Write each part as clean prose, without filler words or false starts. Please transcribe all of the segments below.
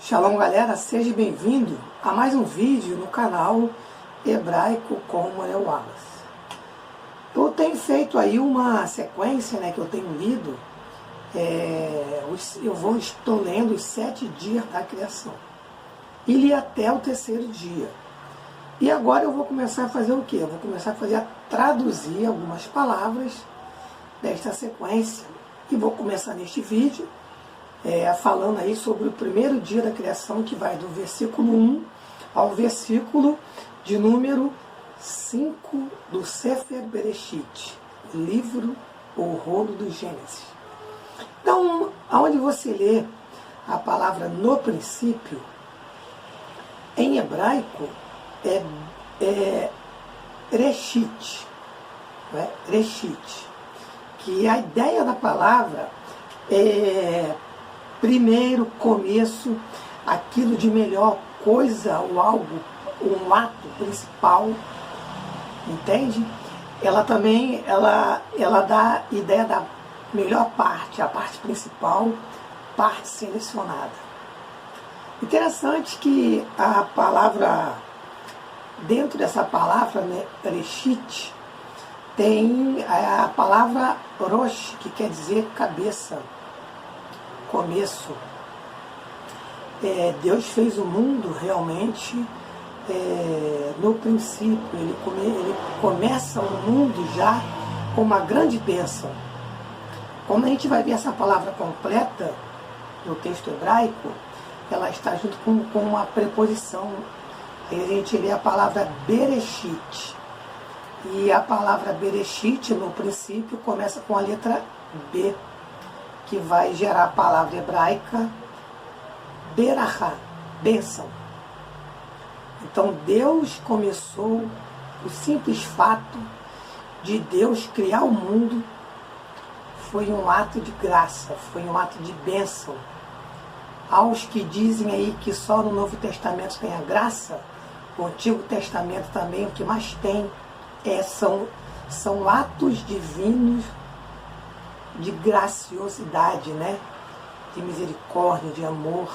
Shalom, galera, seja bem-vindo a mais um vídeo no canal Hebraico com Manuel Wallace. Eu tenho feito aí uma sequência, que eu tenho lido, estou lendo os 7 dias da criação. E li até o 3º dia. E agora eu vou começar a fazer o quê? Eu vou começar a traduzir algumas palavras desta sequência. E vou começar neste vídeo falando aí sobre o 1º dia da criação, que vai do versículo 1 ao versículo de número 5 do Sefer Bereshit, o livro ou rolo do Gênesis. Então, aonde você lê a palavra no princípio, em hebraico é Reshit, Reshit, que a ideia da palavra é primeiro, começo, aquilo de melhor coisa ou algo, um ato principal, entende? Ela também, ela dá a ideia da melhor parte, a parte principal, parte selecionada. Interessante que a palavra, dentro dessa palavra, Reshit, tem a palavra Rosh, que quer dizer cabeça, começo. Deus fez o mundo realmente no princípio. Ele começa o mundo já com uma grande bênção. Como a gente vai ver essa palavra completa no texto hebraico, ela está junto com uma preposição. Aí a gente lê a palavra Bereshit. E a palavra Bereshit, no princípio, começa com a letra B, que vai gerar a palavra hebraica Berachá, bênção. Então Deus começou, o simples fato de Deus criar o mundo foi um ato de graça, foi um ato de bênção. Aos que dizem aí que só no Novo Testamento tem a graça, o Antigo Testamento também o que mais tem são atos divinos de graciosidade, de misericórdia, de amor.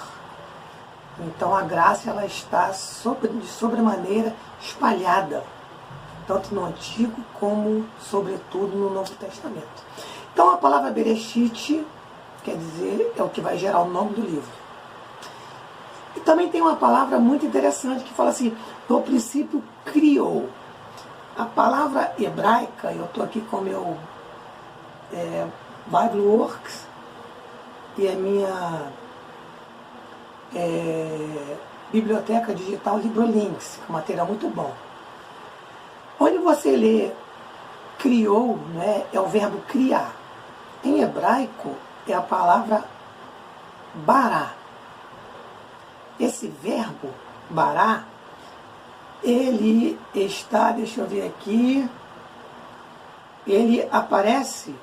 Então a graça ela está de sobremaneira espalhada, tanto no Antigo como, sobretudo, no Novo Testamento. Então a palavra Bereshit, quer dizer, é o que vai gerar o nome do livro. E também tem uma palavra muito interessante que fala assim, no princípio criou. A palavra hebraica, eu estou aqui com o meu BibleWorks e a minha biblioteca digital LibroLinks, que é um material muito bom. Onde você lê criou, é o verbo criar. Em hebraico é a palavra bará. Esse verbo bará, ele está, deixa eu ver aqui, ele aparece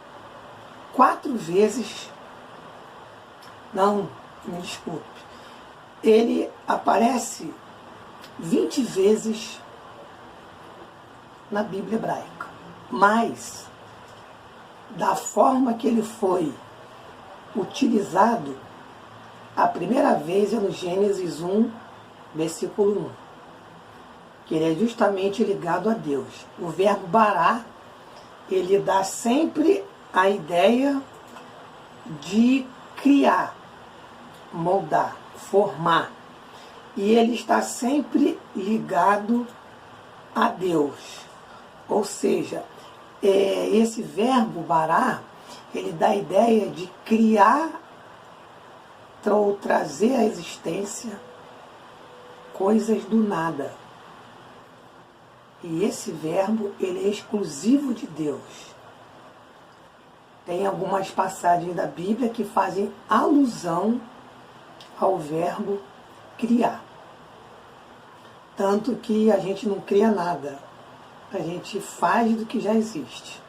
4 vezes, não, me desculpe, ele aparece 20 vezes na Bíblia hebraica, mas da forma que ele foi utilizado, a primeira vez é no Gênesis 1, versículo 1, que ele é justamente ligado a Deus. O verbo bará, ele dá sempre a ideia de criar, moldar, formar. E ele está sempre ligado a Deus. Ou seja, esse verbo bará, ele dá a ideia de criar ou trazer à existência coisas do nada. E esse verbo, ele é exclusivo de Deus. Tem algumas passagens da Bíblia que fazem alusão ao verbo criar. Tanto que a gente não cria nada, a gente faz do que já existe.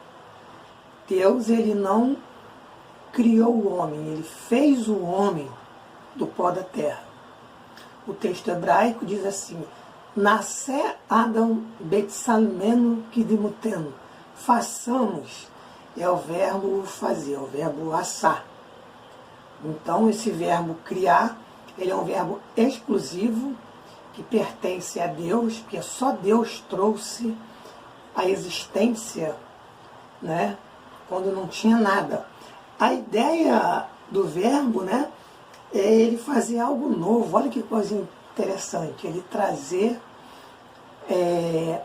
Deus, ele não criou o homem, ele fez o homem do pó da terra. O texto hebraico diz assim, Nasce Adam Betsalmeno Kidimuteno. Façamos, é o verbo fazer, é o verbo assar. Então esse verbo criar, Ele é um verbo exclusivo, que pertence a Deus, porque só Deus trouxe a existência, né, quando não tinha nada. A ideia do verbo, né, é ele fazer algo novo. Olha que coisa interessante, ele trazer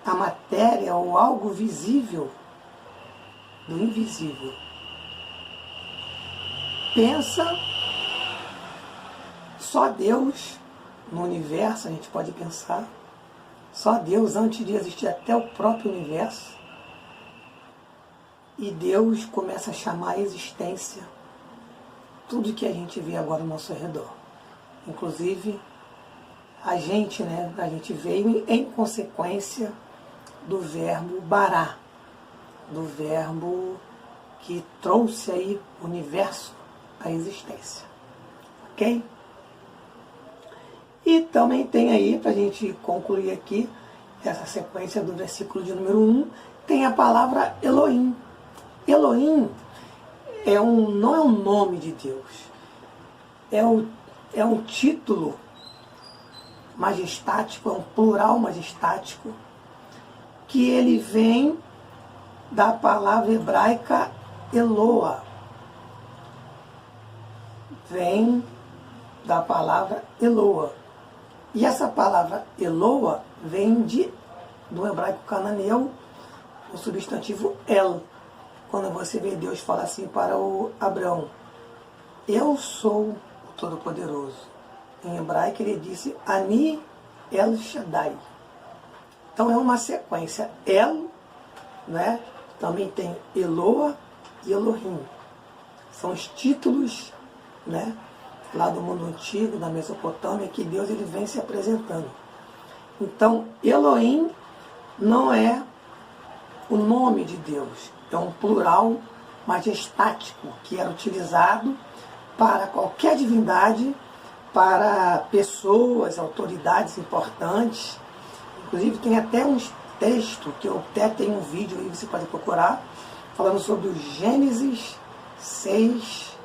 a matéria ou algo visível do invisível. Pensa, só Deus no universo, a gente pode pensar, só Deus, antes de existir até o próprio universo, e Deus começa a chamar a existência tudo que a gente vê agora ao nosso redor. Inclusive, a gente veio em consequência do verbo bará, do verbo que trouxe aí o universo à existência. Ok? E também tem aí, para a gente concluir aqui, essa sequência do versículo de número 1, tem a palavra Elohim. Elohim não é um nome de Deus, é um título majestático, é um plural majestático, que ele vem da palavra hebraica Eloa. Vem da palavra Eloa. E essa palavra Eloa vem do hebraico cananeu, o substantivo El. Quando você vê Deus falar assim para o Abraão, eu sou o Todo-Poderoso. Em hebraico ele disse Ani El Shaddai. Então é uma sequência. El, né? Também tem Eloa e Elohim. São os títulos, né, lá do mundo antigo, da Mesopotâmia, que Deus ele vem se apresentando. Então, Elohim não é o nome de Deus, é um plural majestático que era utilizado para qualquer divindade, para pessoas, autoridades importantes. Inclusive tem até uns textos, que eu até tenho um vídeo aí, você pode procurar, falando sobre o Gênesis 6,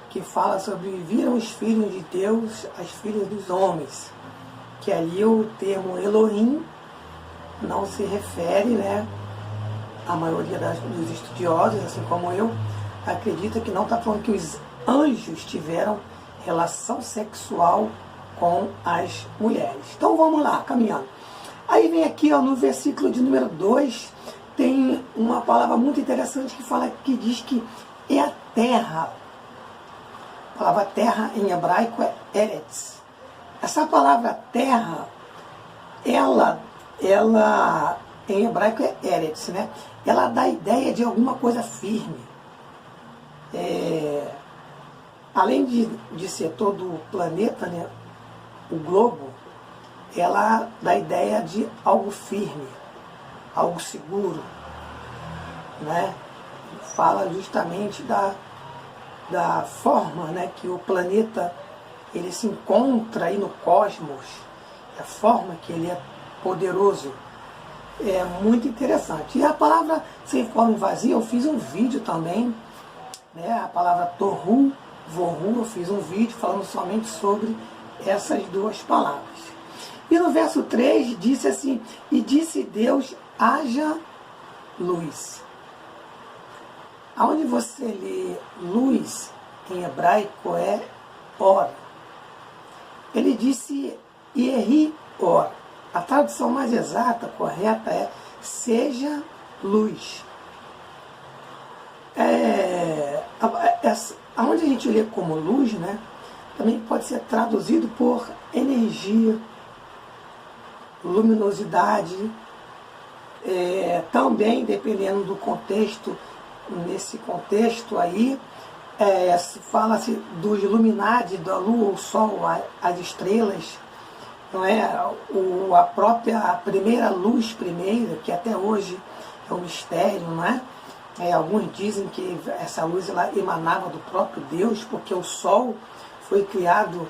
que fala sobre viram os filhos de Deus, as filhas dos homens, que ali o termo Elohim não se refere, né, a maioria dos estudiosos, assim como eu, acredita que não está falando que os anjos tiveram relação sexual com as mulheres. Então vamos lá, caminhando. Aí vem aqui, ó, no versículo de número 2, tem uma palavra muito interessante que diz que é a terra. A palavra terra em hebraico é Eretz. Essa palavra terra, ela em hebraico é Eretz, né? Ela dá a ideia de alguma coisa firme. Além de ser todo o planeta, né, o globo, ela dá a ideia de algo firme, algo seguro, né? Fala justamente da forma, né, que o planeta ele se encontra aí no cosmos, a forma que ele é poderoso. É muito interessante. E a palavra sem forma e vazia, eu fiz um vídeo também, né? A palavra Tohu, Vohu, eu fiz um vídeo falando somente sobre essas duas palavras. E no verso 3 disse assim, e disse Deus, haja luz. Aonde você lê luz em hebraico é or. Ele disse Yehi or. A tradução mais exata, correta, é seja luz. Aonde a gente lê como luz, né, também pode ser traduzido por energia, luminosidade, também dependendo do contexto. Nesse contexto aí, se fala-se dos Illuminati, da lua, o sol, as estrelas, não é? A primeira luz primeira, que até hoje é um mistério, não é? Alguns dizem que essa luz ela emanava do próprio Deus, porque o sol foi criado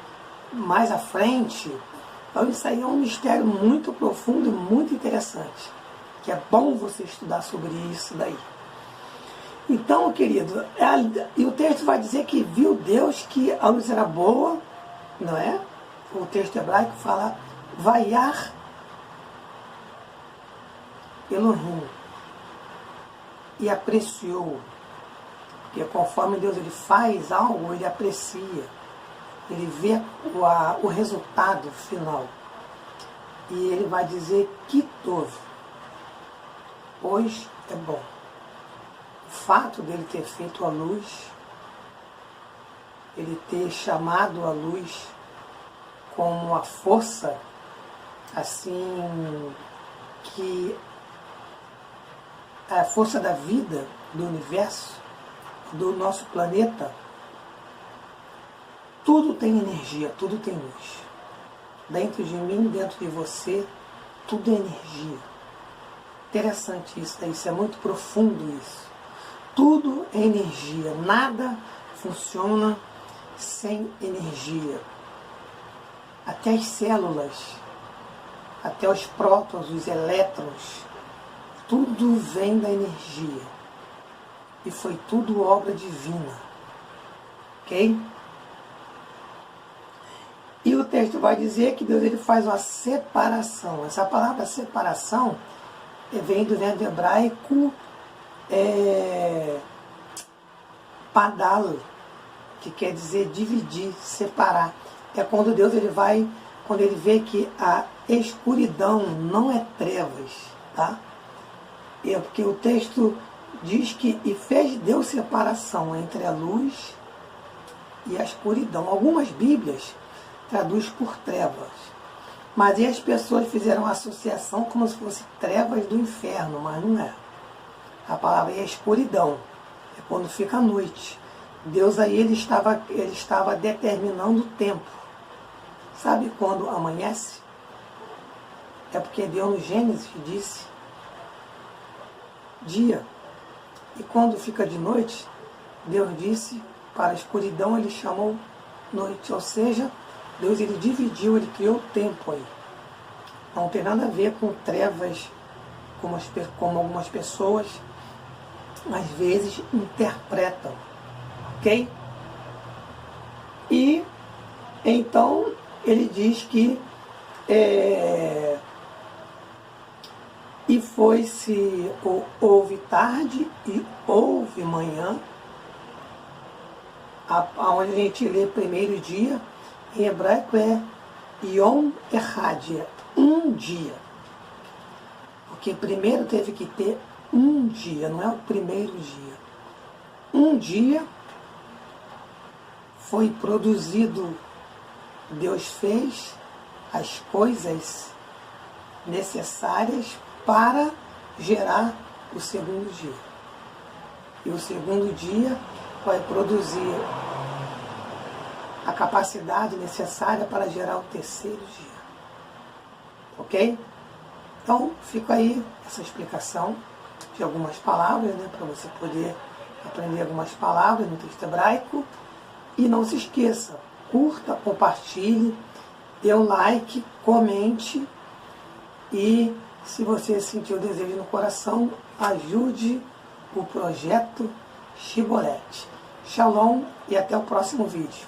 mais à frente. Então isso aí é um mistério muito profundo e muito interessante, que é bom você estudar sobre isso daí. Então, querido, e o texto vai dizer que viu Deus que a luz era boa, não é? o texto hebraico fala Vayar Elohim, e apreciou, porque conforme Deus ele faz algo, ele aprecia, ele vê o resultado final, e ele vai dizer que tove, pois é bom. O fato dele ter feito a luz, ele ter chamado a luz como uma força assim que a força da vida do universo, do nosso planeta, tudo tem energia, tudo tem luz. Dentro de mim, dentro de você, tudo é energia. Interessante isso é muito profundo isso. Tudo é energia, nada funciona sem energia. Até as células, até os prótons, os elétrons, tudo vem da energia. E foi tudo obra divina. Ok? E o texto vai dizer que Deus ele faz uma separação. Essa palavra separação vem do verbo hebraico padal, que quer dizer dividir, separar. É quando Deus ele vai, quando ele vê que a escuridão não é trevas, tá? É porque o texto diz que e fez Deus separação entre a luz e a escuridão. Algumas Bíblias traduz por trevas, mas aí as pessoas fizeram associação como se fosse trevas do inferno, mas não é. A palavra é escuridão, é quando fica a noite. Deus aí ele estava determinando o tempo. Sabe quando amanhece? É porque Deus no Gênesis disse dia. E quando fica de noite, Deus disse para a escuridão, ele chamou noite. Ou seja, Deus ele dividiu, ele criou o tempo aí. Não tem nada a ver com trevas, como algumas pessoas às vezes interpretam. Ok? E então ele diz que e foi-se, houve tarde e houve manhã, onde a gente lê primeiro dia, em hebraico é Yom Echad, é um dia. Porque primeiro teve que ter um dia, não é o primeiro dia. Um dia foi produzido, Deus fez as coisas necessárias para gerar o segundo dia. E o segundo dia vai produzir a capacidade necessária para gerar o terceiro dia. Ok? Então, fica aí essa explicação de algumas palavras, né, para você poder aprender algumas palavras no texto hebraico. E não se esqueça, curta, compartilhe, dê um like, comente e, se você sentir o desejo no coração, ajude o projeto Shibboleth. Shalom e até o próximo vídeo.